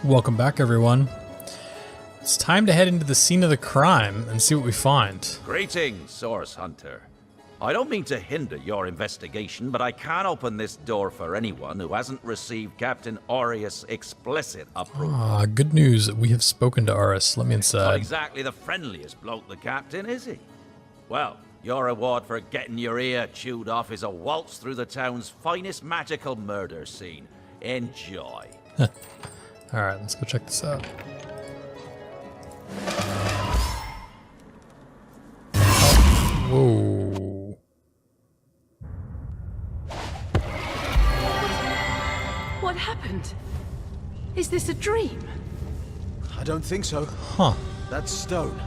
Welcome back, everyone. It's time to head into the scene of the crime and see what we find. Greetings, Source Hunter. I don't mean to hinder your investigation, but I can't open this door for anyone who hasn't received Captain Aureus' explicit approval. Ah, good news. We have spoken to Aureus. Let me inside. Not exactly the friendliest bloke, the Captain, is he? Well, your reward for getting your ear chewed off is a waltz through the town's finest magical murder scene. Enjoy. Alright, let's go check this out. Whoa. What happened? Is this a dream? I don't think so. Huh. That stone.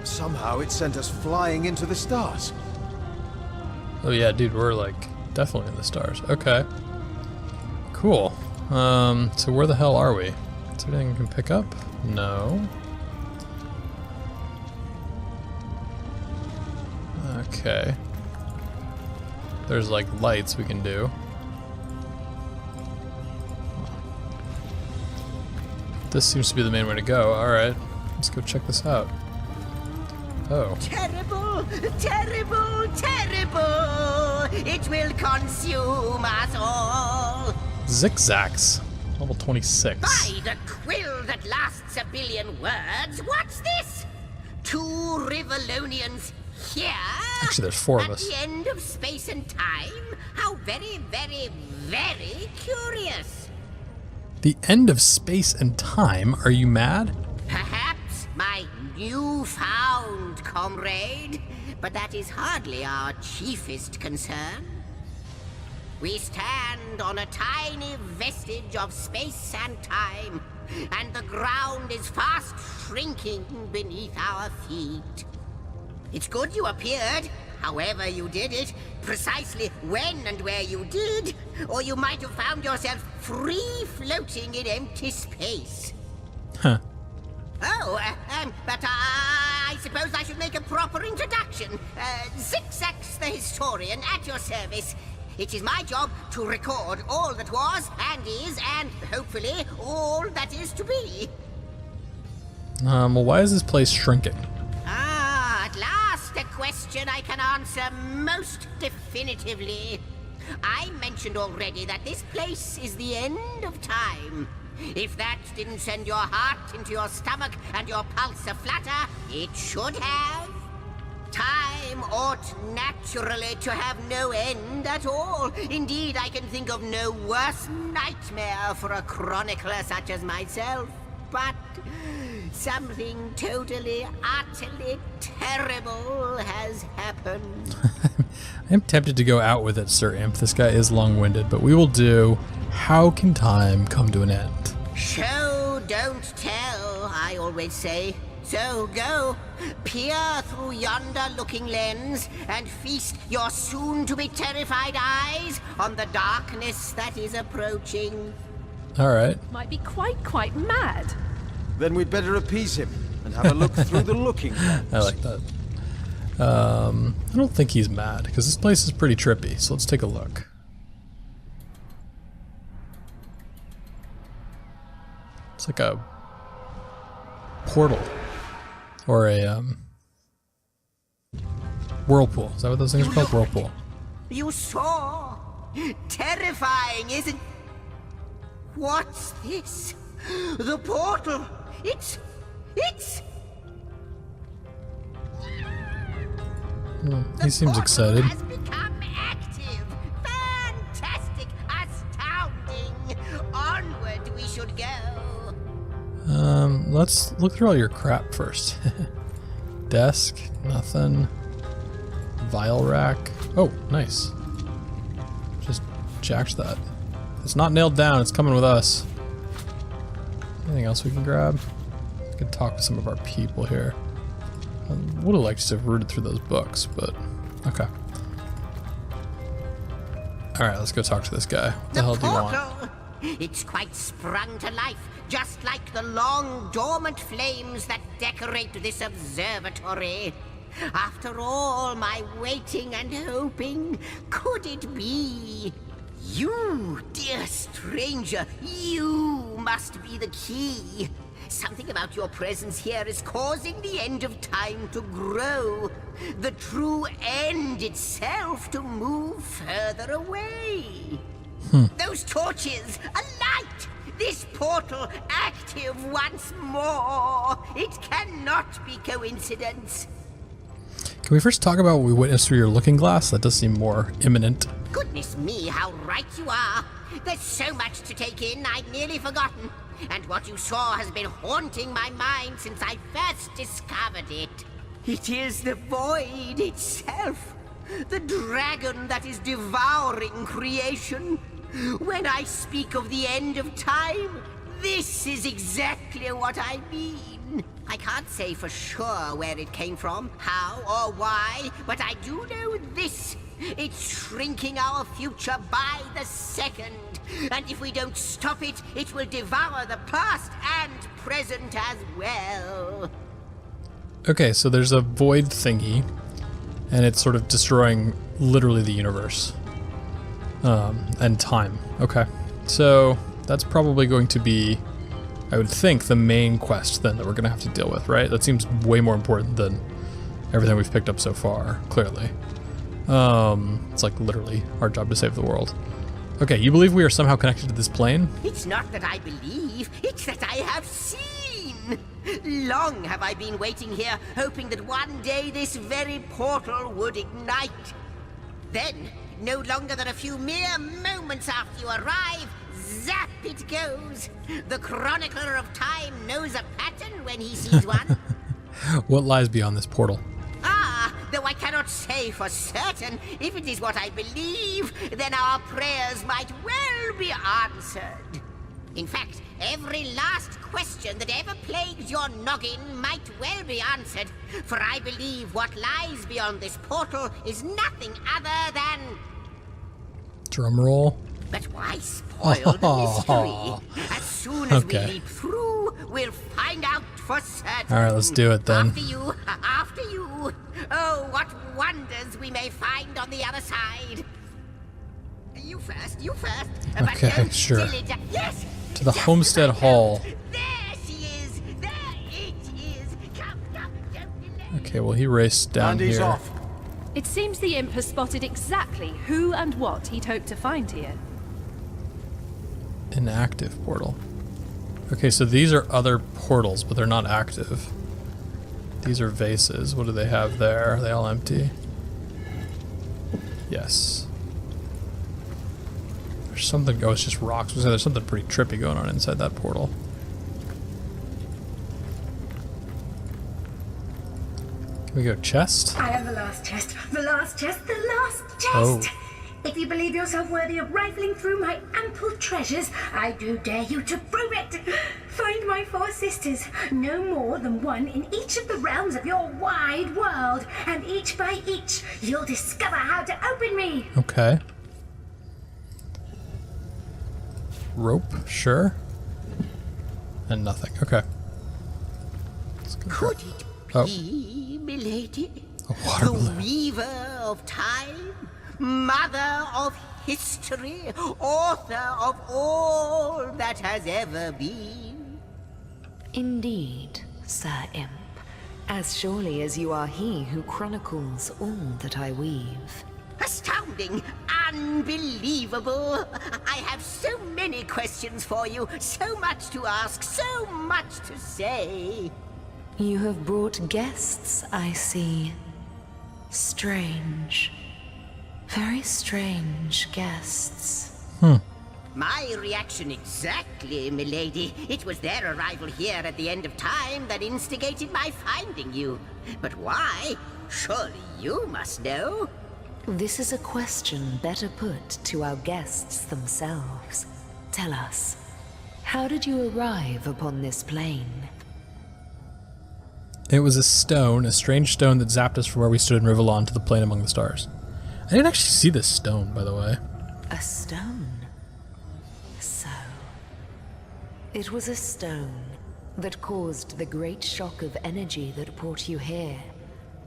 Somehow it sent us flying into the stars. Oh yeah, dude, we're like definitely in the stars. Okay. Cool. So where the hell are we? Is there anything we can pick up? No. Okay. There's like lights we can do. This seems to be the main way to go. Alright, let's go check this out. Oh. Terrible, terrible, terrible! It will consume us all! Zigzags. Level 26. By the quill that lasts a billion words, what's this? 2 Rivellonians here? Actually, there's 4 of us. At the end of space and time? How very, very, very curious. The end of space and time? Are you mad? Perhaps my newfound comrade, but that is hardly our chiefest concern. We stand on a tiny vestige of space and time, and the ground is fast shrinking beneath our feet. It's good you appeared, however you did it, precisely when and where you did, or you might have found yourself free floating in empty space. Huh. Oh, but I suppose I should make a proper introduction. Zigzags the historian at your service. It is my job to record all that was and is, and hopefully all that is to be. Well, why is this place shrinking? Ah, at last a question I can answer most definitively. I mentioned already that this place is the end of time. If that didn't send your heart into your stomach and your pulse a-flutter, it should have. Time ought naturally to have no end at all. Indeed, I can think of no worse nightmare for a chronicler such as myself. But something totally, utterly terrible has happened. I am tempted to go out with it, Sir Imp. This guy is long-winded, but we will do How Can Time Come to an End? Show, don't tell, I always say. So go, peer through yonder looking lens, and feast your soon-to-be terrified eyes on the darkness that is approaching. Alright. Might be quite mad. Then we'd better appease him and have a look through the looking glass. I like that. I don't think he's mad, because this place is pretty trippy, so let's take a look. It's like a portal. Or a, whirlpool. Is that what those things are called? Whirlpool. You saw? Terrifying, isn't... What's this? The portal! It's... He seems excited. Has become active. Fantastic, astounding. Onward we should go. Let's look through all your crap first. Desk, nothing. Vial rack. Oh, nice. Just jacked that. It's not nailed down, it's coming with us. Anything else we can grab? We could talk to some of our people here. I would have liked to have rooted through those books, but okay. Alright, let's go talk to this guy. What the hell do you want? It's quite sprung to life, just like the long dormant flames that decorate this observatory. After all my waiting and hoping, could it be? You, dear stranger, you, must be the key. Something about your presence here is causing the end of time to grow. The true end itself to move further away. Those torches, a light! This portal active once more. It cannot be coincidence. Can we first talk about what we witnessed through your looking glass? That does seem more imminent. Goodness me, how right you are. There's so much to take in, I'd nearly forgotten. And what you saw has been haunting my mind since I first discovered it. It is the void itself. The dragon that is devouring creation. When I speak of the end of time, this is exactly what I mean. I can't say for sure where it came from, how or why, but I do know this. It's shrinking our future by the second. And if we don't stop it, it will devour the past and present as well. Okay, so there's a void thingy, and it's sort of destroying literally the universe. And time. Okay. So that's probably going to be, I would think, the main quest then that we're going to have to deal with, right? That seems way more important than everything we've picked up so far, clearly. It's like literally our job to save the world. Okay, you believe we are somehow connected to this plane? It's not that I believe, it's that I have seen. Long have I been waiting here, hoping that one day this very portal would ignite. Then, no longer than a few mere moments after you arrive, zap it goes. The chronicler of time knows a pattern when he sees one. What lies beyond this portal? Though I cannot say for certain, if it is what I believe, then our prayers might well be answered. In fact, every last question that ever plagues your noggin might well be answered, for I believe what lies beyond this portal is nothing other than... Drum roll. But why spoil the mystery? As soon as we leap through, we'll find out for certain. Alright, let's do it then. After you, after you. Oh, what wonders we may find on the other side. You first, you first. Okay, sure. Yes. To the Homestead Hall. There she is. There it is. Come, don't delay. Okay, well he raced down Andy's here. off. It seems the imp has spotted exactly who and what he'd hoped to find here. Inactive portal. Okay, so these are other portals, but they're not active. These are vases. What do they have there? Are they all empty? Yes. There's something. Oh, it's just rocks. So there's something pretty trippy going on inside that portal. Can we go chest? I am the last chest, the last chest, the last chest! Oh. If you believe yourself worthy of rifling through my ample treasures, I do dare you to prove it! Find my 4 sisters, no more than one in each of the realms of your wide world, and each by each, you'll discover how to open me! Okay. Rope, sure. And nothing. Okay. Let's go. Could it be, milady? A water The balloon. weaver of time? Mother of history? Author of all that has ever been? Indeed, Sir Imp. As surely as you are he who chronicles all that I weave. Astounding! Unbelievable! I have so many questions for you, so much to ask, so much to say. You have brought guests, I see. Strange. Very strange guests. My reaction exactly, milady. It was their arrival here at the end of time that instigated my finding you. But why? Surely you must know. This is a question better put to our guests themselves. Tell us, how did you arrive upon this plane? It was a stone, a strange stone that zapped us from where we stood in Rivellon to the plane among the stars. I didn't actually see this stone, by the way. A stone? So, it was a stone that caused the great shock of energy that brought you here,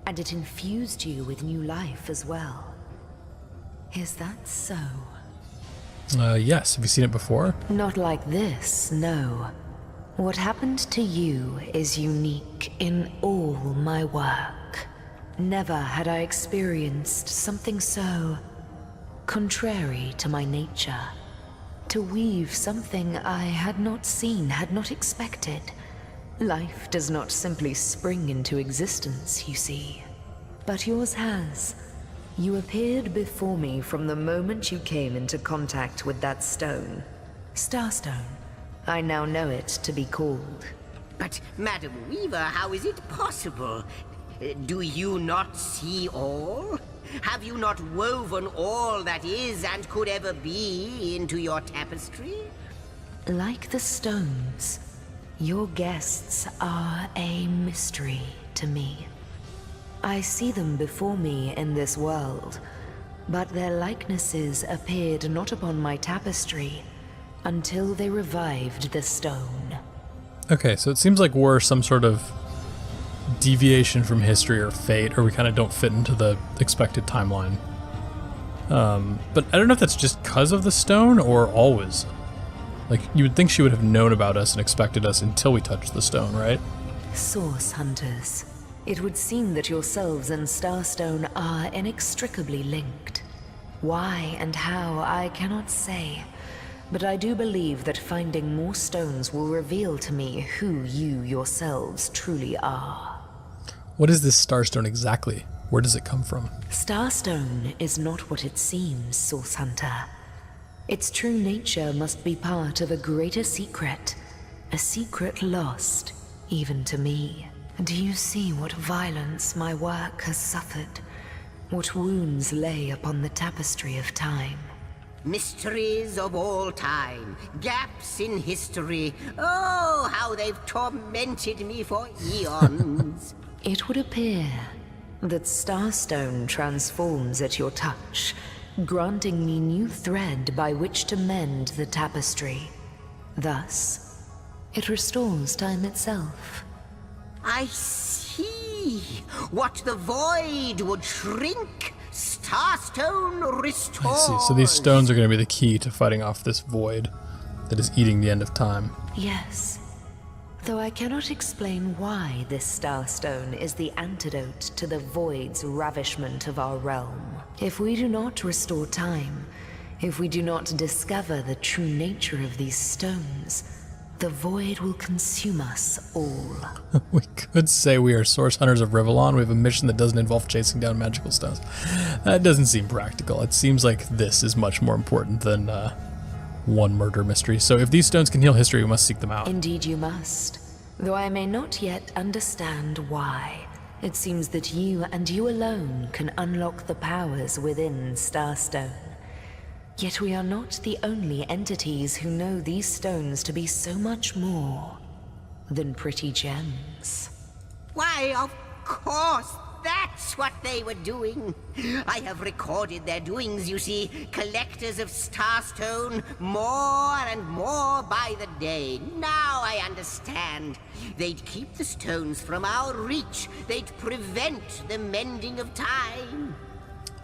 and it infused you with new life as well. Is that so? Yes. Have you seen it before? Not like this, no. What happened to you is unique in all my work. Never had I experienced something so contrary to my nature. To weave something I had not seen, had not expected. Life does not simply spring into existence, you see. But yours has. You appeared before me from the moment you came into contact with that stone. Starstone. I now know it to be called. But, Madam Weaver, how is it possible? Do you not see all? Have you not woven all that is and could ever be into your tapestry? Like the stones, your guests are a mystery to me. I see them before me in this world, but their likenesses appeared not upon my tapestry until they revived the stone. Okay, so it seems like we're some sort of deviation from history or fate, or we kind of don't fit into the expected timeline. But I don't know if that's just because of the stone or always. Like, you would think she would have known about us and expected us until we touched the stone, right? Source hunters. It would seem that yourselves and Starstone are inextricably linked. Why and how, I cannot say. But I do believe that finding more stones will reveal to me who you yourselves truly are. What is this Starstone exactly? Where does it come from? Starstone is not what it seems, Source Hunter. Its true nature must be part of a greater secret. A secret lost, even to me. Do you see what violence my work has suffered? What wounds lay upon the tapestry of time? Mysteries of all time, gaps in history. Oh, how they've tormented me for eons. It would appear that Starstone transforms at your touch, granting me new thread by which to mend the tapestry. Thus, it restores time itself. I see. What the void would shrink, Starstone restores. I see. So these stones are going to be the key to fighting off this void that is eating the end of time. Yes. Though I cannot explain why this Starstone is the antidote to the void's ravishment of our realm. If we do not restore time, if we do not discover the true nature of these stones, the void will consume us all. We could say we are source hunters of Rivellon. We have a mission that doesn't involve chasing down magical stones. That doesn't seem practical. It seems like this is much more important than one murder mystery. So if these stones can heal history, we must seek them out. Indeed you must. Though I may not yet understand why. It seems that you and you alone can unlock the powers within Starstone. Yet we are not the only entities who know these stones to be so much more than pretty gems. Why, of course, that's what they were doing. I have recorded their doings, you see. Collectors of Starstone, more and more by the day. Now I understand. They'd keep the stones from our reach. They'd prevent the mending of time.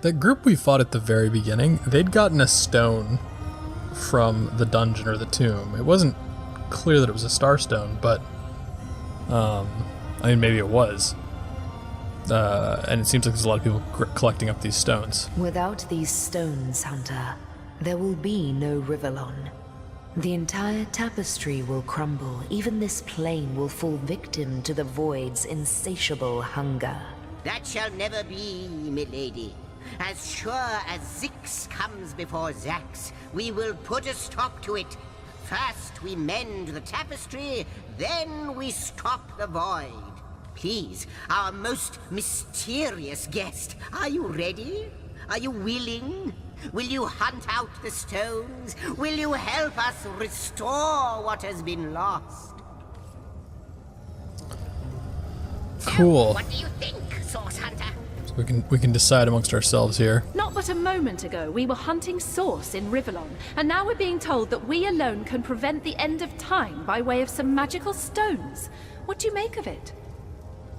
That group we fought at the very beginning, they'd gotten a stone from the dungeon or the tomb. It wasn't clear that it was a starstone, but I mean, maybe it was. And it seems like there's a lot of people collecting up these stones. Without these stones, Hunter, there will be no Rivellon. The entire tapestry will crumble. Even this plane will fall victim to the void's insatiable hunger. That shall never be, milady. As sure as Zix comes before Zax, we will put a stop to it. First we mend the tapestry, then we stop the void. Please, our most mysterious guest, are you ready? Are you willing? Will you hunt out the stones? Will you help us restore what has been lost? Cool. So, what do you think, Source Hunter? So we can decide amongst ourselves here. Not but a moment ago, we were hunting Source in Rivellon, and now we're being told that we alone can prevent the end of time by way of some magical stones. What do you make of it?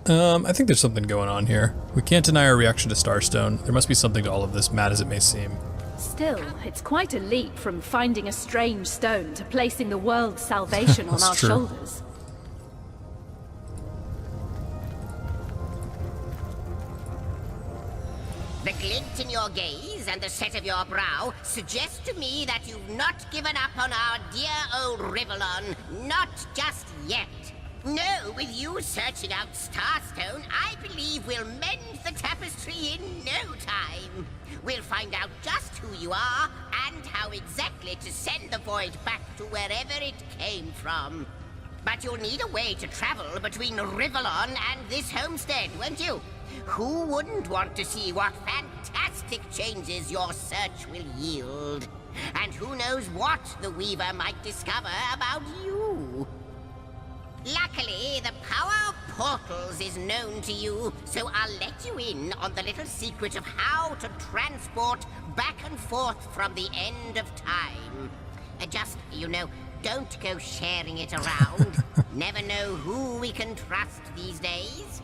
I think there's something going on here. We can't deny our reaction to Starstone. There must be something to all of this, mad as it may seem. Still, it's quite a leap from finding a strange stone to placing the world's salvation on our true. shoulders. The glint in your gaze and the set of your brow suggest to me that you've not given up on our dear old Rivellon. Not just yet. No, with you searching out Starstone, I believe we'll mend the tapestry in no time. We'll find out just who you are and how exactly to send the void back to wherever it came from. But you'll need a way to travel between Rivellon and this homestead, won't you? Who wouldn't want to see what fantastic changes your search will yield? And who knows what the Weaver might discover about you? Luckily, the power of portals is known to you, so I'll let you in on the little secret of how to transport back and forth from the end of time. Just, don't go sharing it around. Never know who we can trust these days.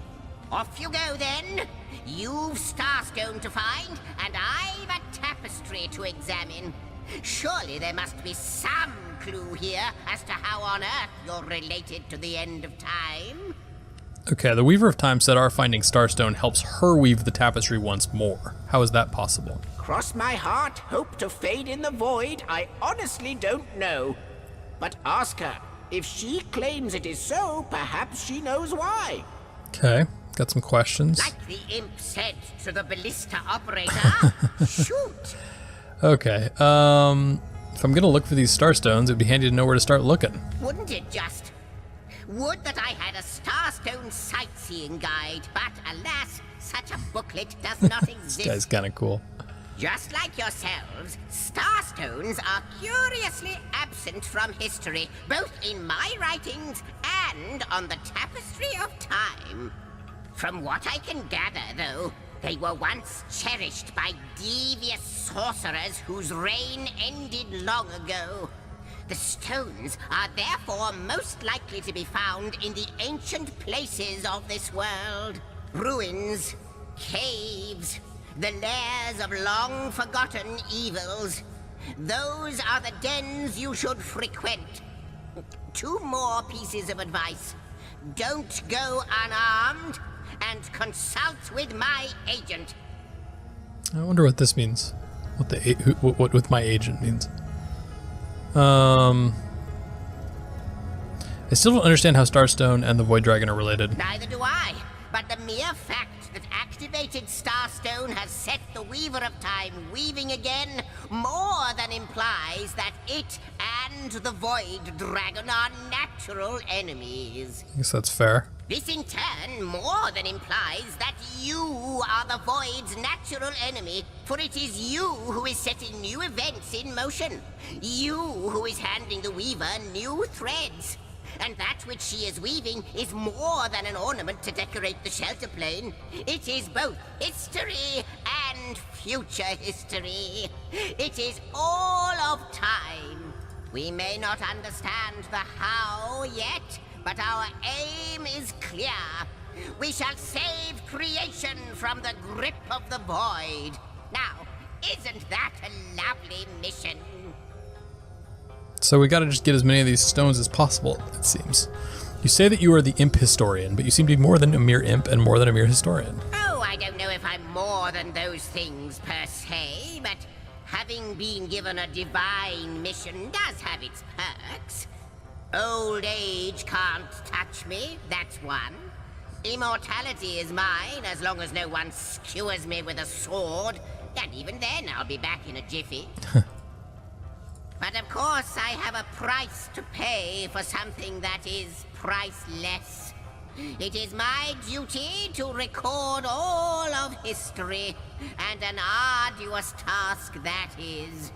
Off you go, then. You've Starstone to find, and I've a tapestry to examine. Surely there must be some clue here as to how on earth you're related to the end of time. Okay, the Weaver of Time said our finding Starstone helps her weave the tapestry once more. How is that possible? Cross my heart, hope to fade in the void, I honestly don't know. But ask her. If she claims it is so, perhaps she knows why. Okay, got some questions. Like the imp said to the ballista operator, shoot! Okay, if I'm gonna look for these Starstones, it'd be handy to know where to start looking. Wouldn't it just? Would that I had a Starstone sightseeing guide, but alas, such a booklet does not exist. This guy's kinda cool. Just like yourselves, Starstones are curiously absent from history, both in my writings and on the Tapestry of Time. From what I can gather, though, they were once cherished by devious sorcerers whose reign ended long ago. The stones are therefore most likely to be found in the ancient places of this world. Ruins, caves, the lairs of long-forgotten evils. Those are the dens you should frequent. 2 more pieces of advice. Don't go unarmed, and consult with my agent. I wonder what this means. What with my agent means. I still don't understand how Starstone and the Void Dragon are related. Neither do I, but the mere fact that activated Starstone has set the Weaver of Time weaving again more than implies that it and the Void Dragon are natural enemies. I guess that's fair. This in turn more than implies that you are the Void's natural enemy, for it is you who is setting new events in motion. You who is handing the Weaver new threads. And that which she is weaving is more than an ornament to decorate the shelter plane. It is both history and future history. It is all of time. We may not understand the how yet, but our aim is clear. We shall save creation from the grip of the void. Now, isn't that a lovely mission? So we gotta just get as many of these stones as possible, it seems. You say that you are the imp historian, but you seem to be more than a mere imp and more than a mere historian. Oh, I don't know if I'm more than those things per se, but having been given a divine mission does have its perks. Old age can't touch me, that's one. Immortality is mine as long as no one skewers me with a sword, and even then I'll be back in a jiffy. But of course I have a price to pay for something that is priceless. It is my duty to record all of history, and an arduous task that is.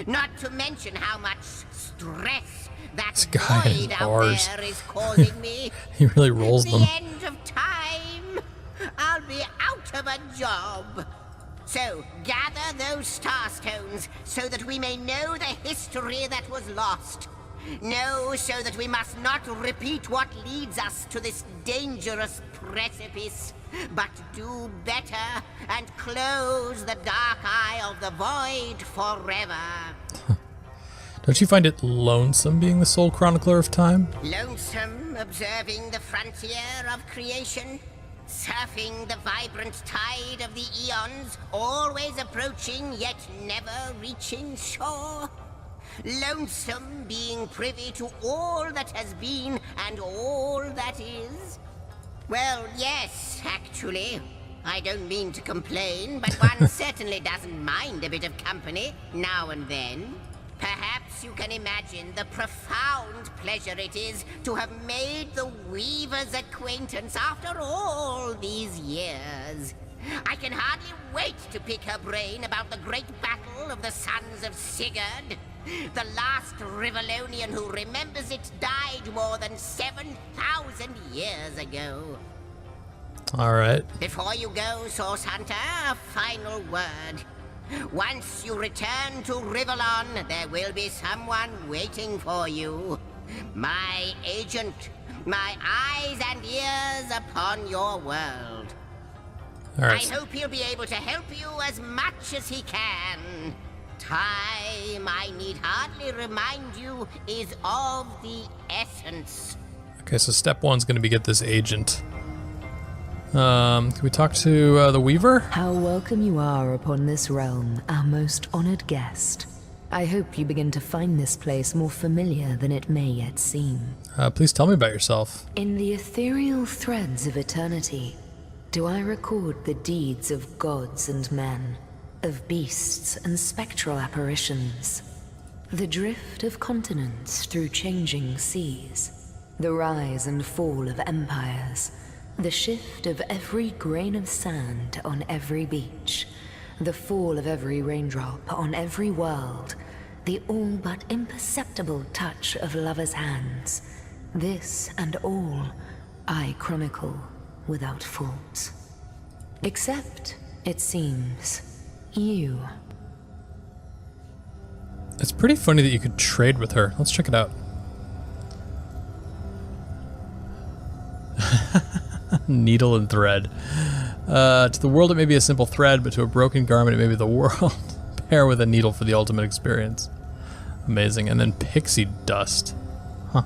Not to mention how much stress that void out there is causing me. He really rolls them. At the end of time, I'll be out of a job. So, gather those Starstones so that we may know the history that was lost. No, so that we must not repeat what leads us to this dangerous precipice, but do better and close the dark eye of the void forever. Don't you find it lonesome being the sole chronicler of time? Lonesome observing the frontier of creation, surfing the vibrant tide of the eons, always approaching yet never reaching shore. Lonesome being privy to all that has been and all that is. Well, yes, actually. I don't mean to complain, but one certainly doesn't mind a bit of company now and then. Perhaps you can imagine the profound pleasure it is to have made the Weaver's acquaintance after all these years. I can hardly wait to pick her brain about the great battle of the Sons of Sigurd. The last Rivellonian who remembers it died more than 7,000 years ago. All right. Before you go, Source Hunter, a final word. Once you return to Rivellon, there will be someone waiting for you. My agent, my eyes and ears upon your world. All right. I hope he'll be able to help you as much as he can. Time, I need hardly remind you, is of the essence. Okay, so step one's going to be get this agent. Can we talk to the Weaver? How welcome you are upon this realm, our most honored guest. I hope you begin to find this place more familiar than it may yet seem. Please tell me about yourself. In the ethereal threads of eternity, do I record the deeds of gods and men, of beasts and spectral apparitions, the drift of continents through changing seas, the rise and fall of empires, the shift of every grain of sand on every beach, the fall of every raindrop on every world, the all but imperceptible touch of lovers' hands. This and all I chronicle without fault. Except, it seems, you. It's pretty funny that you could trade with her. Let's check it out. Needle and thread. To the world it may be a simple thread, but to a broken garment it may be the world. Pair with a needle for the ultimate experience. Amazing. And then pixie dust. Huh.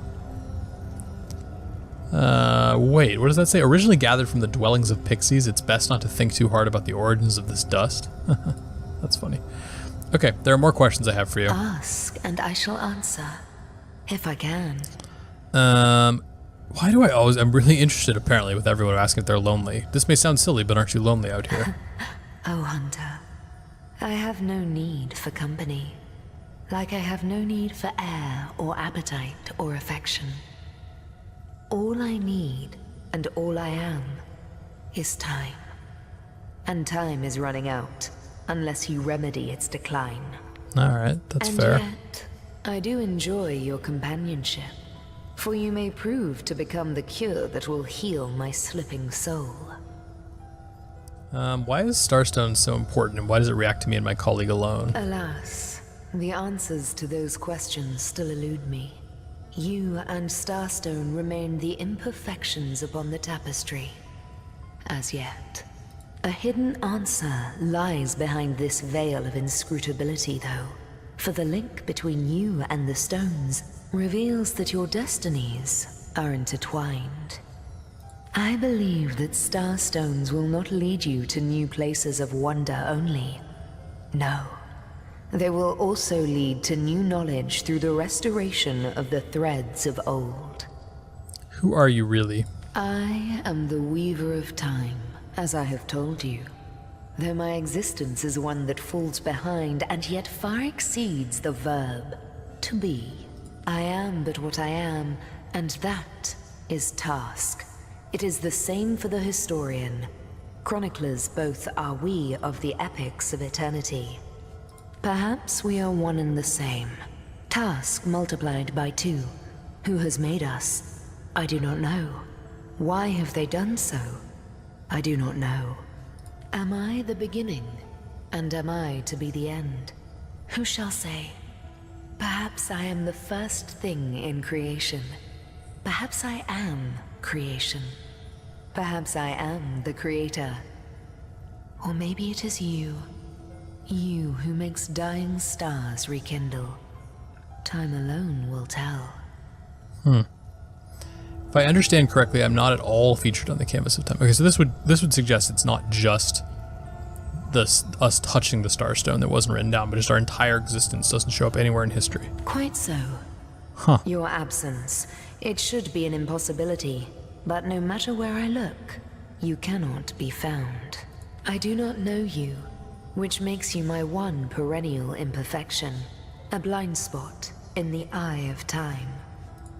Wait, what does that say? Originally gathered from the dwellings of pixies, it's best not to think too hard about the origins of this dust. That's funny. Okay, there are more questions I have for you. Ask, and I shall answer. If I can. Why do I always... I'm really interested, apparently, with everyone asking if they're lonely. This may sound silly, but aren't you lonely out here? Oh, Hunter. I have no need for company. Like I have no need for air, or appetite, or affection. All I need, and all I am, is time. And time is running out, unless you remedy its decline. Alright, that's fair. And yet, I do enjoy your companionship. For you may prove to become the cure that will heal my slipping soul. Why is Starstone so important, and why does it react to me and my colleague alone? Alas, the answers to those questions still elude me. You and Starstone remain the imperfections upon the tapestry. As yet. A hidden answer lies behind this veil of inscrutability, though. For the link between you and the stones reveals that your destinies are intertwined. I believe that starstones will not lead you to new places of wonder only. No, they will also lead to new knowledge through the restoration of the threads of old. Who are you really? I am the Weaver of Time, as I have told you. Though my existence is one that falls behind and yet far exceeds the verb to be. I am but what I am, and that is task. It is the same for the historian. Chroniclers both are we of the epics of eternity. Perhaps we are one and the same. Task multiplied by 2. Who has made us? I do not know. Why have they done so? I do not know. Am I the beginning? And am I to be the end? Who shall say? Perhaps I am the first thing in creation. Perhaps I am creation. Perhaps I am the creator. Or maybe it is you. You who makes dying stars rekindle. Time alone will tell. If I understand correctly, I'm not at all featured on the canvas of time. Okay, so this would suggest it's not just us touching the Starstone that wasn't written down, but just our entire existence doesn't show up anywhere in history. Quite so. Huh. Your absence. It should be an impossibility. But no matter where I look, you cannot be found. I do not know you, which makes you my one perennial imperfection. A blind spot in the eye of time.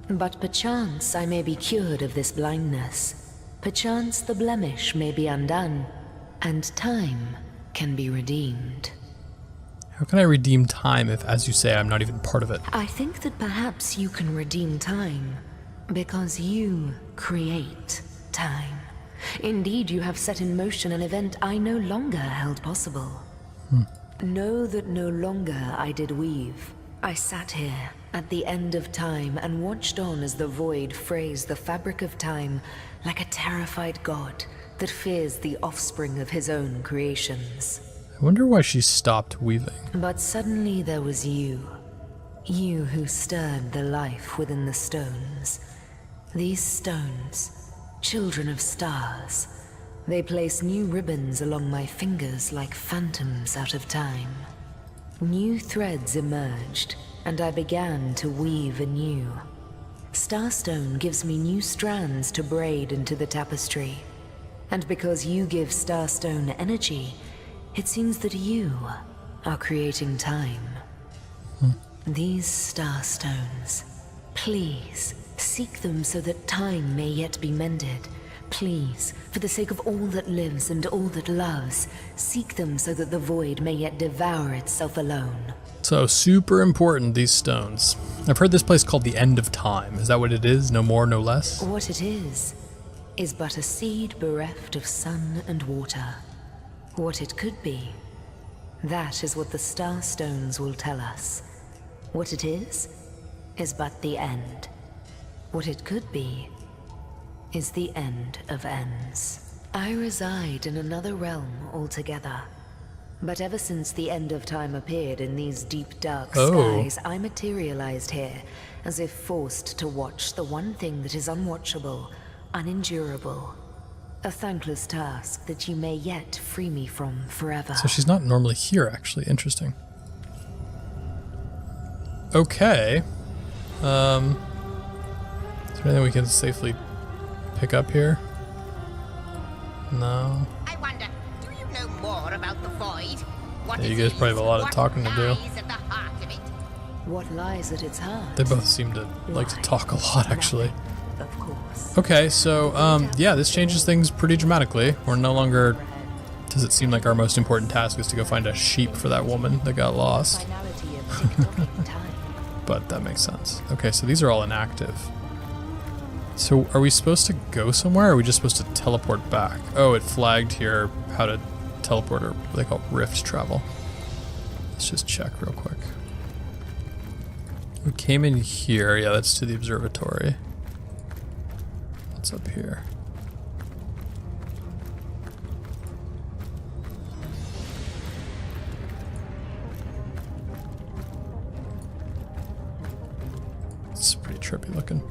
But perchance I may be cured of this blindness. Perchance the blemish may be undone, and time can be redeemed. How can I redeem time if, as you say, I'm not even part of it? I think that perhaps you can redeem time, because you create time. Indeed, you have set in motion an event I no longer held possible. Know that no longer I did weave. I sat here at the end of time and watched on as the void frays the fabric of time like a terrified god that fears the offspring of his own creations. I wonder why she stopped weaving. But suddenly there was you. You who stirred the life within the stones. These stones, children of stars, they place new ribbons along my fingers like phantoms out of time. New threads emerged, and I began to weave anew. Starstone gives me new strands to braid into the tapestry. And because you give Starstone energy, it seems that you are creating time. These Starstones, please seek them so that time may yet be mended. Please, for the sake of all that lives and all that loves, seek them so that the void may yet devour itself alone. So, super important, these stones. I've heard this place called the End of Time. Is that what it is? No more, no less? What it is but a seed bereft of sun and water. What it could be, that is what the Starstones will tell us. What it is but the end. What it could be is the end of ends. I reside in another realm altogether. But ever since the end of time appeared in these deep dark skies, I materialized here, as if forced to watch the one thing that is unwatchable, unendurable. A thankless task that you may yet free me from forever. So she's not normally here, actually. Interesting. Okay. Is there anything we can safely pick up here? No. I wonder, do you know more about the void? What Yeah, you it guys probably is, have a lot of what talking to do. lies at the heart of it? What lies at its heart? They both seem to like to talk a lot, actually. Of course. Okay, so, yeah, this changes things pretty dramatically. We're no longer... Does it seem like our most important task is to go find a sheep for that woman that got lost? But that makes sense. Okay, so these are all inactive. So are we supposed to go somewhere, or are we just supposed to teleport back? Oh, it flagged here how to teleport, or what they call rift travel. Let's just check real quick. We came in here. Yeah, that's to the observatory. What's up here? It's pretty trippy looking.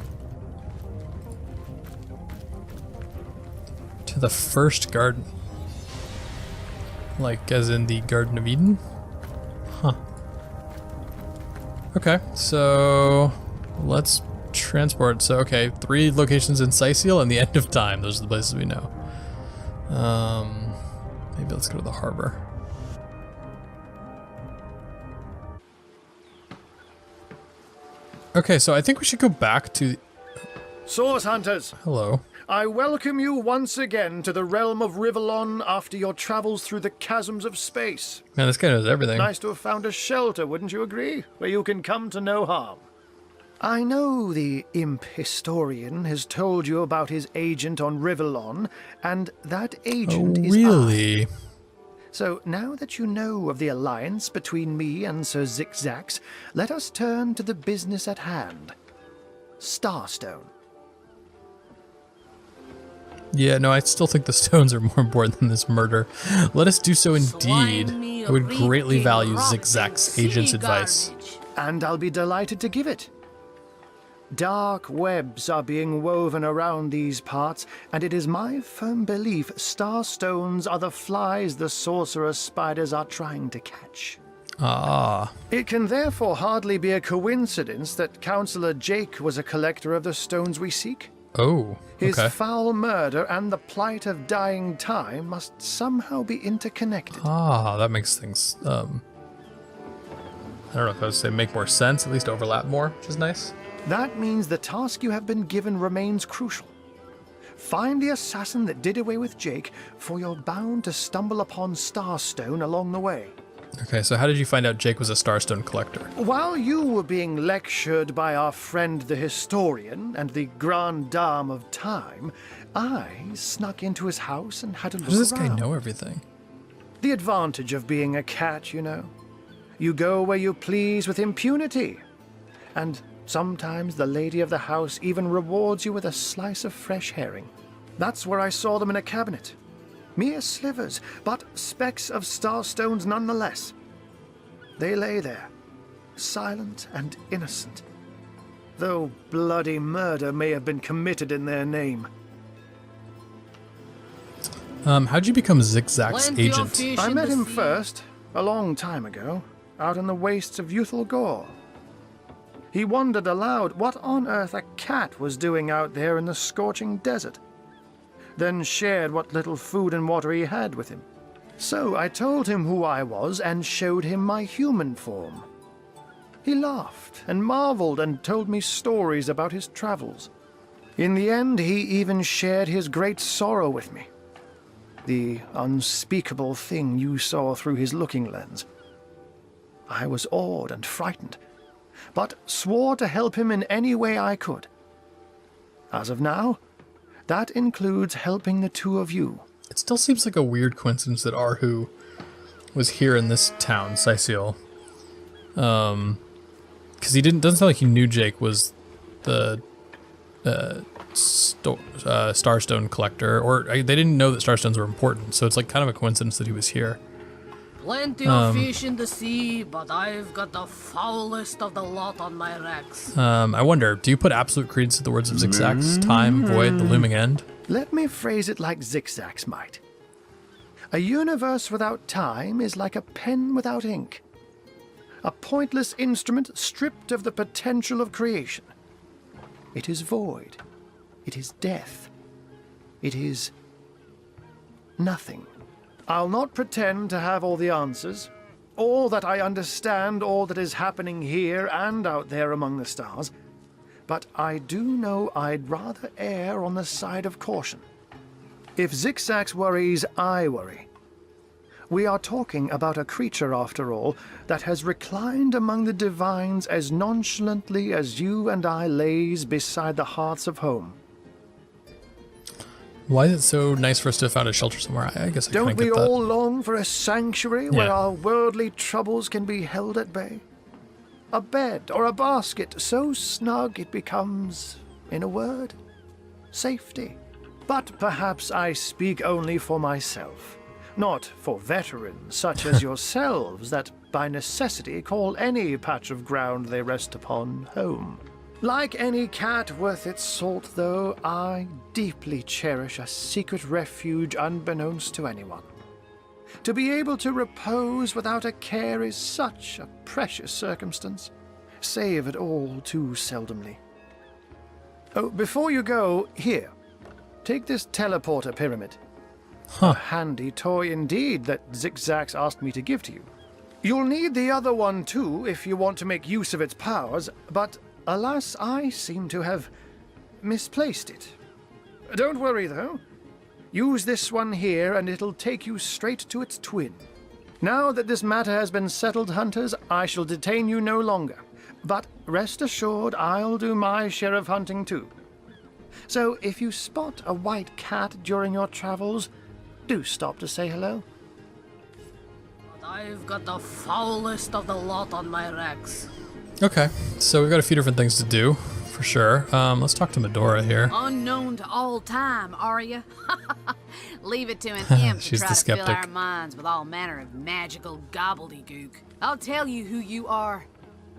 To the first garden. Like, as in the Garden of Eden? Huh. Okay, so let's transport. So, okay, 3 locations in Sicil and the End of Time. Those are the places we know. Maybe let's go to the harbor. Okay, so I think we should go back to... Source Hunters! Hello. I welcome you once again to the realm of Rivellon after your travels through the chasms of space. Man, this guy knows everything. Nice to have found a shelter, wouldn't you agree? Where you can come to no harm. I know the imp historian has told you about his agent on Rivellon, and that agent is really? So now that you know of the alliance between me and Sir Zixzax, let us turn to the business at hand. Starstone. Yeah, no, I still think the stones are more important than this murder. Let us do so indeed. I would greatly value Zigzag's agent's advice. And I'll be delighted to give it. Dark webs are being woven around these parts, and it is my firm belief starstones are the flies the sorcerer's spiders are trying to catch. Ah. It can therefore hardly be a coincidence that Councillor Jake was a collector of the stones we seek. Oh, His okay. foul murder and the plight of dying time must somehow be interconnected. Ah, that makes things, I don't know if I would say make more sense, at least overlap more, which is nice. That means the task you have been given remains crucial. Find the assassin that did away with Jake, for you're bound to stumble upon Starstone along the way. Okay, so how did you find out Jake was a Starstone collector? While you were being lectured by our friend the historian and the Grande Dame of Time, I snuck into his house and had a look How does this around. guy know everything? The advantage of being a cat, you know. You go where you please with impunity. And sometimes the lady of the house even rewards you with a slice of fresh herring. That's where I saw them in a cabinet. Mere slivers, but specks of starstones nonetheless. They lay there, silent and innocent, though bloody murder may have been committed in their name. How'd you become Zigzag's agent? I met him first, a long time ago, out in the wastes of Youthful Gore. He wondered aloud what on earth a cat was doing out there in the scorching desert, then shared what little food and water he had with him. So I told him who I was and showed him my human form. He laughed and marveled and told me stories about his travels. In the end, he even shared his great sorrow with me. The unspeakable thing you saw through his looking lens. I was awed and frightened, but swore to help him in any way I could. As of now, that includes helping the two of you. It still seems like a weird coincidence that Arhu was here in this town, Syciel. Because he doesn't sound like he knew Jake was the Starstone collector, or they didn't know that Starstones were important, so it's like kind of a coincidence that he was here. Plenty of fish in the sea, but I've got the foulest of the lot on my racks. I wonder, do you put absolute credence to the words of Zigzag's time, void, the looming end? Let me phrase it like Zigzags might. A universe without time is like a pen without ink. A pointless instrument stripped of the potential of creation. It is void. It is death. It is nothing. I'll not pretend to have all the answers, or that I understand all that is happening here and out there among the stars, but I do know I'd rather err on the side of caution. If Zigzags worries, I worry. We are talking about a creature, after all, that has reclined among the divines as nonchalantly as you and I lays beside the hearths of home. Why is it so nice for us to have found a shelter somewhere? I guess I kind Don't of we get that. all long for a sanctuary where our worldly troubles can be held at bay? A bed or a basket so snug it becomes, in a word, safety. But perhaps I speak only for myself, not for veterans such as yourselves that by necessity call any patch of ground they rest upon home. Like any cat worth its salt, though, I deeply cherish a secret refuge unbeknownst to anyone. To be able to repose without a care is such a precious circumstance, save it all too seldomly. Oh, before you go, here, take this teleporter pyramid. A handy toy indeed that Zigzags asked me to give to you. You'll need the other one too if you want to make use of its powers, but alas, I seem to have misplaced it. Don't worry, though. Use this one here, and it'll take you straight to its twin. Now that this matter has been settled, hunters, I shall detain you no longer. But rest assured, I'll do my share of hunting, too. So if you spot a white cat during your travels, do stop to say hello. I've got the foulest of the lot on my racks. Okay, so we've got a few different things to do, for sure. Let's talk to Medora here. Unknown to all time, are you? Leave it to an imp to She's try the to fill skeptic. our minds with all manner of magical gobbledygook. I'll tell you who you are.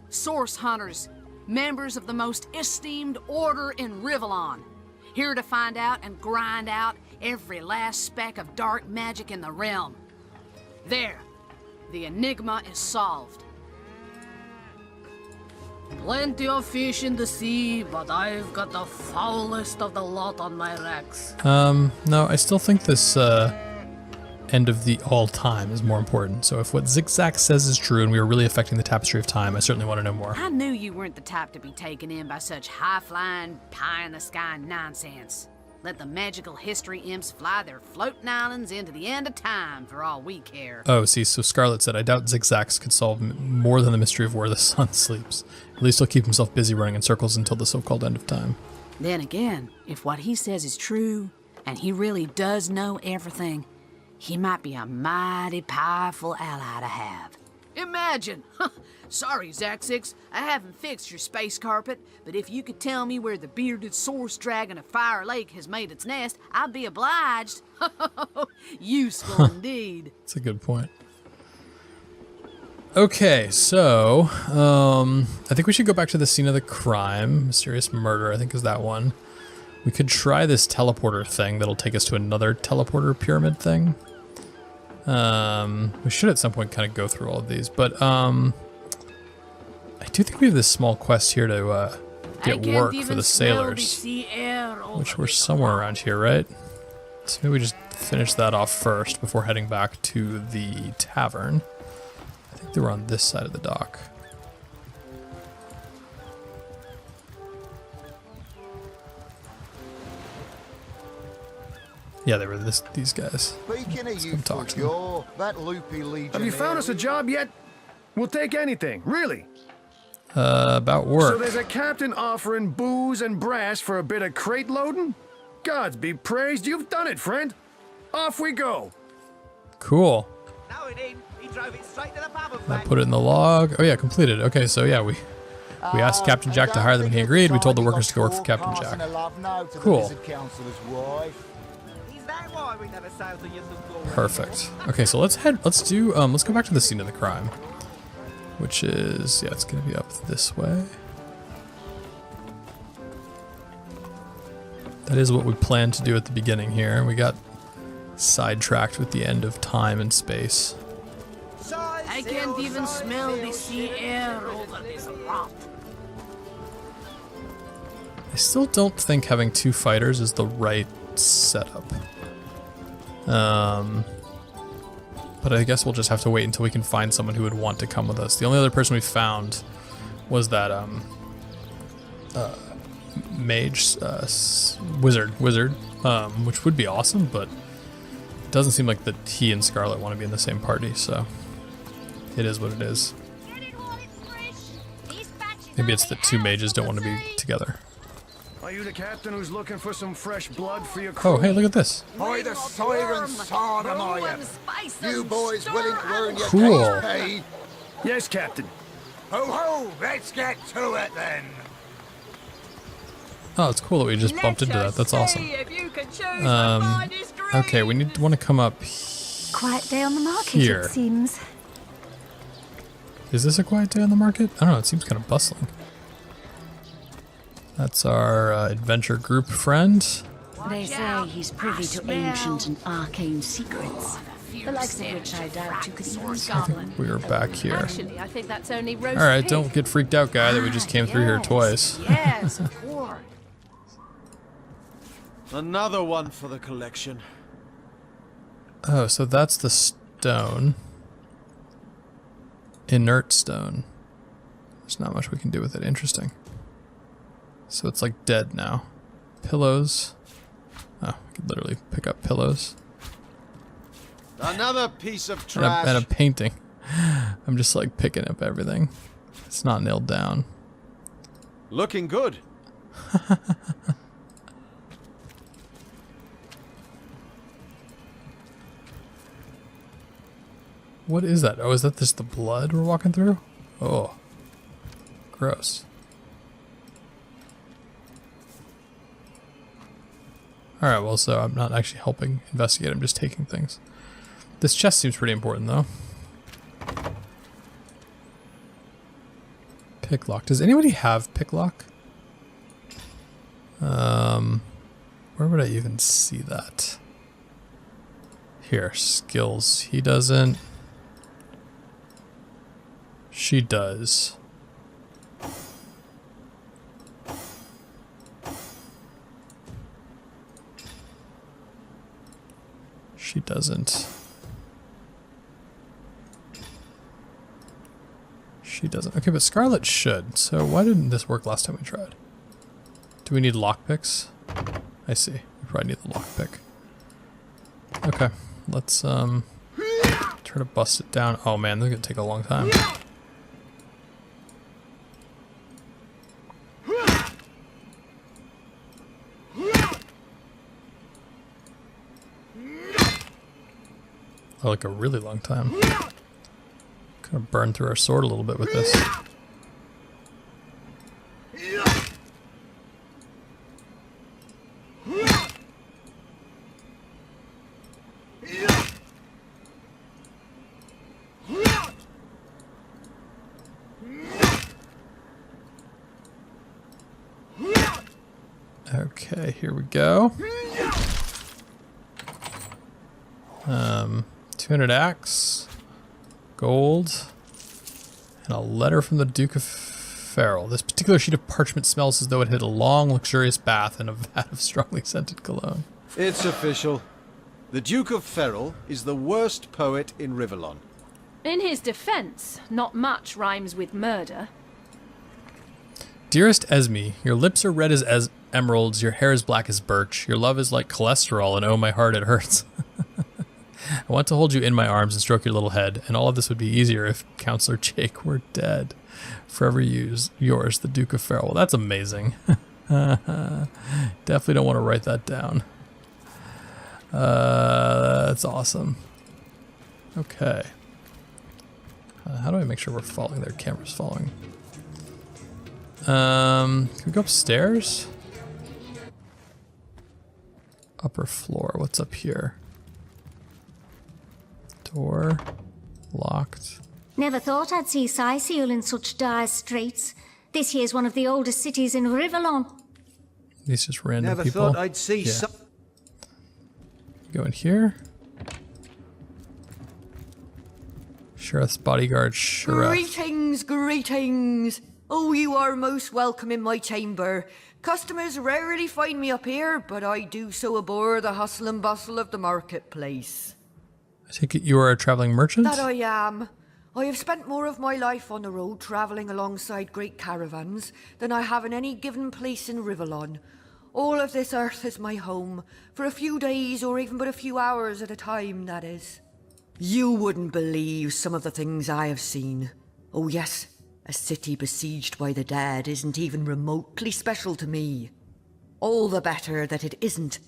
Source hunters, members of the most esteemed order in Rivellon. Here to find out and grind out every last speck of dark magic in the realm. There, the enigma is solved. Plenty of fish in the sea, but I've got the foulest of the lot on my racks. No, I still think this end of the all time is more important. So if what Zigzag says is true and we are really affecting the tapestry of time, I certainly want to know more. I knew you weren't the type to be taken in by such high-flying, pie-in-the-sky nonsense. Let the magical history imps fly their floating islands into the end of time for all we care. Oh, see, so Scarlet said, I doubt Zigzags could solve more than the mystery of where the sun sleeps. At least he'll keep himself busy running in circles until the so-called end of time. Then again, if what he says is true, and he really does know everything, he might be a mighty powerful ally to have. Imagine! Sorry, Zaxix, I haven't fixed your space carpet, but if you could tell me where the bearded source dragon of Fire Lake has made its nest, I'd be obliged. Useful indeed. That's a good point. Okay, so, I think we should go back to the scene of the crime. Mysterious murder, I think is that one. We could try this teleporter thing that'll take us to another teleporter pyramid thing. We should at some point kind of go through all of these, but, I do think we have this small quest here to get work for the sailors, which we're somewhere around here, right? So maybe we just finish that off first before heading back to the tavern. I think they were on this side of the dock. Yeah, they were these guys. Speaking of you, talk to them. that loopy legionnaire... Have you found us a job yet? We'll take anything, really. About work. So there's a captain offering booze and brass for a bit of crate loading? Gods be praised, you've done it, friend. Off we go. Cool. Now it in. He drove it straight to the pub and I back. put it in the log. Oh yeah, completed. Okay, so yeah, we asked Captain Jack to hire them and he agreed. We told the workers to go work for Captain Jack. Cool. Is that why we never sailed the Yundum? Perfect. Okay, so let's go back to the scene of the crime. Which is, yeah, it's gonna be up this way. That is what we planned to do at the beginning here. We got sidetracked with the end of time and space. I can't even smell the sea air over this rock. I still don't think having two fighters is the right setup. But I guess we'll just have to wait until we can find someone who would want to come with us. The only other person we found was that mage, wizard, which would be awesome, but it doesn't seem like that he and Scarlet want to be in the same party, so it is what it is. Maybe it's that two mages don't want to be together. Are you the captain who's looking for some fresh blood for your crew? Oh, hey, look at this. By the siren Sarnamaya. You boys willing to earn your Cool. day's pay? Yes, captain. Ho ho, let's get to it then. Oh, it's cool that we just bumped into that. That's awesome. Okay, we want to come up Quiet day on the market, here. it seems. Is this a quiet day on the market? I don't know, it seems kind of bustling. That's our adventure group friend. They say he's privy to ancient and arcane secrets, the likes of which I doubt you could even I fathom. think we are back here. Actually, I think that's only roast Alright, pig. don't get freaked out, guy, that we just came through here twice. Yes, of course. Another one for the collection. Oh, so that's the stone. Inert stone. There's not much we can do with it. Interesting. So it's like dead now. Pillows. Oh, I could literally pick up pillows. Another piece of trash. And a painting. I'm just like picking up everything. It's not nailed down. Looking good. What is that? Oh, is that just the blood we're walking through? Oh. Gross. Alright, well, so I'm not actually helping investigate, I'm just taking things. This chest seems pretty important, though. Picklock. Does anybody have picklock? Where would I even see that? Here, skills. He doesn't. She does. She doesn't. She doesn't. Okay, but Scarlet should. So why didn't this work last time we tried? Do we need lockpicks? I see. We probably need the lockpick. Okay, let's try to bust it down. Oh man, this is gonna take a long time. Oh, like a really long time. Kind of burn through our sword a little bit with this. Okay, here we go. 200 axe, gold, and a letter from the Duke of Farrell. This particular sheet of parchment smells as though it had a long, luxurious bath in a vat of strongly scented cologne. It's official. The Duke of Farrell is the worst poet in Rivellon. In his defense, not much rhymes with murder. Dearest Esme, your lips are red as emeralds, your hair is black as birch, your love is like cholesterol, and oh my heart, it hurts. I want to hold you in my arms and stroke your little head, and all of this would be easier if Counselor Jake were dead. Forever yours, the Duke of Farrell. Well, that's amazing. Definitely don't want to write that down. That's awesome. Okay. How do I make sure we're following their camera's following? Can we go upstairs? Upper floor. What's up here? Door. Locked. Never thought I'd see Syceal in such dire straits. This here's one of the oldest cities in Rivellon. These just random Never people. thought I'd see some. Go in here. Sheriff's bodyguard, Sheriff. Greetings, greetings. Oh, you are most welcome in my chamber. Customers rarely find me up here, but I do so abhor the hustle and bustle of the marketplace. I take it you are a traveling merchant? That I am. I have spent more of my life on the road travelling alongside great caravans than I have in any given place in Rivellon. All of this earth is my home, for a few days or even but a few hours at a time, that is. You wouldn't believe some of the things I have seen. Oh yes, a city besieged by the dead isn't even remotely special to me. All the better that it isn't,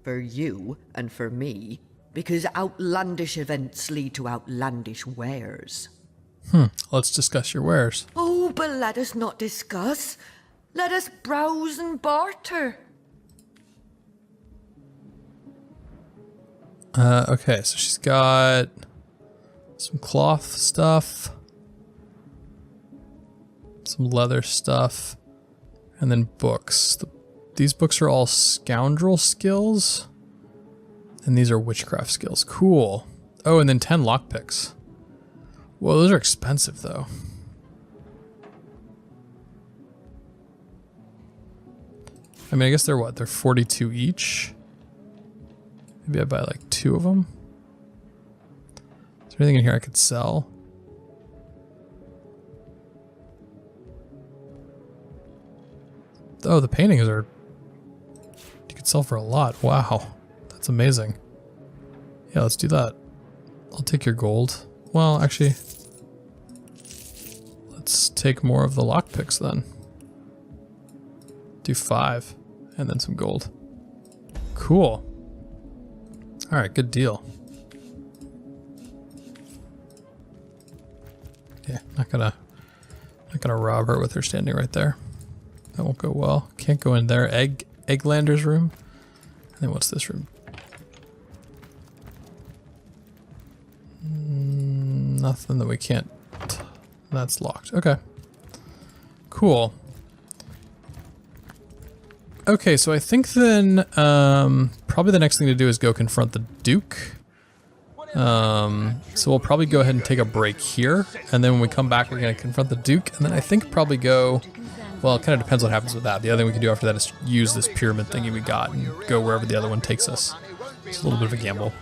for you and for me, because outlandish events lead to outlandish wares. Let's discuss your wares. Oh, but let us not discuss. Let us browse and barter. Okay, so she's got some cloth stuff, some leather stuff, and then books. These books are all scoundrel skills, and these are witchcraft skills. Cool. Oh, and then 10 lockpicks. Whoa, those are expensive, though. I mean, I guess they're what? They're 42 each? Maybe I buy like 2 of them? Is there anything in here I could sell? Oh, the paintings are... You could sell for a lot. Wow. That's amazing. Yeah, let's do that. I'll take your gold. Well, actually... Let's take more of the lockpicks then. Do 5. And then some gold. Cool. Alright, good deal. Yeah, not gonna rob her with her standing right there. That won't go well. Can't go in there. Egglander's room. And then what's this room? Nothing that we can't. That's locked. Okay. Cool. Okay, so I think then probably the next thing to do is go confront the Duke. So we'll probably go ahead and take a break here, and then when we come back we're going to confront the Duke, and then I think probably go, well, it kind of depends what happens with that. The other thing we can do after that is use this pyramid thingy we got and go wherever the other one takes us. It's a little bit of a gamble.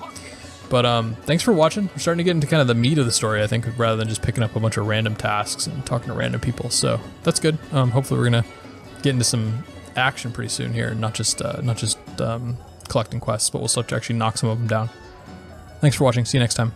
But thanks for watching. We're starting to get into kind of the meat of the story, I think, rather than just picking up a bunch of random tasks and talking to random people. So that's good. Hopefully we're going to get into some action pretty soon here, not just collecting quests, but we'll start to actually knock some of them down. Thanks for watching. See you next time.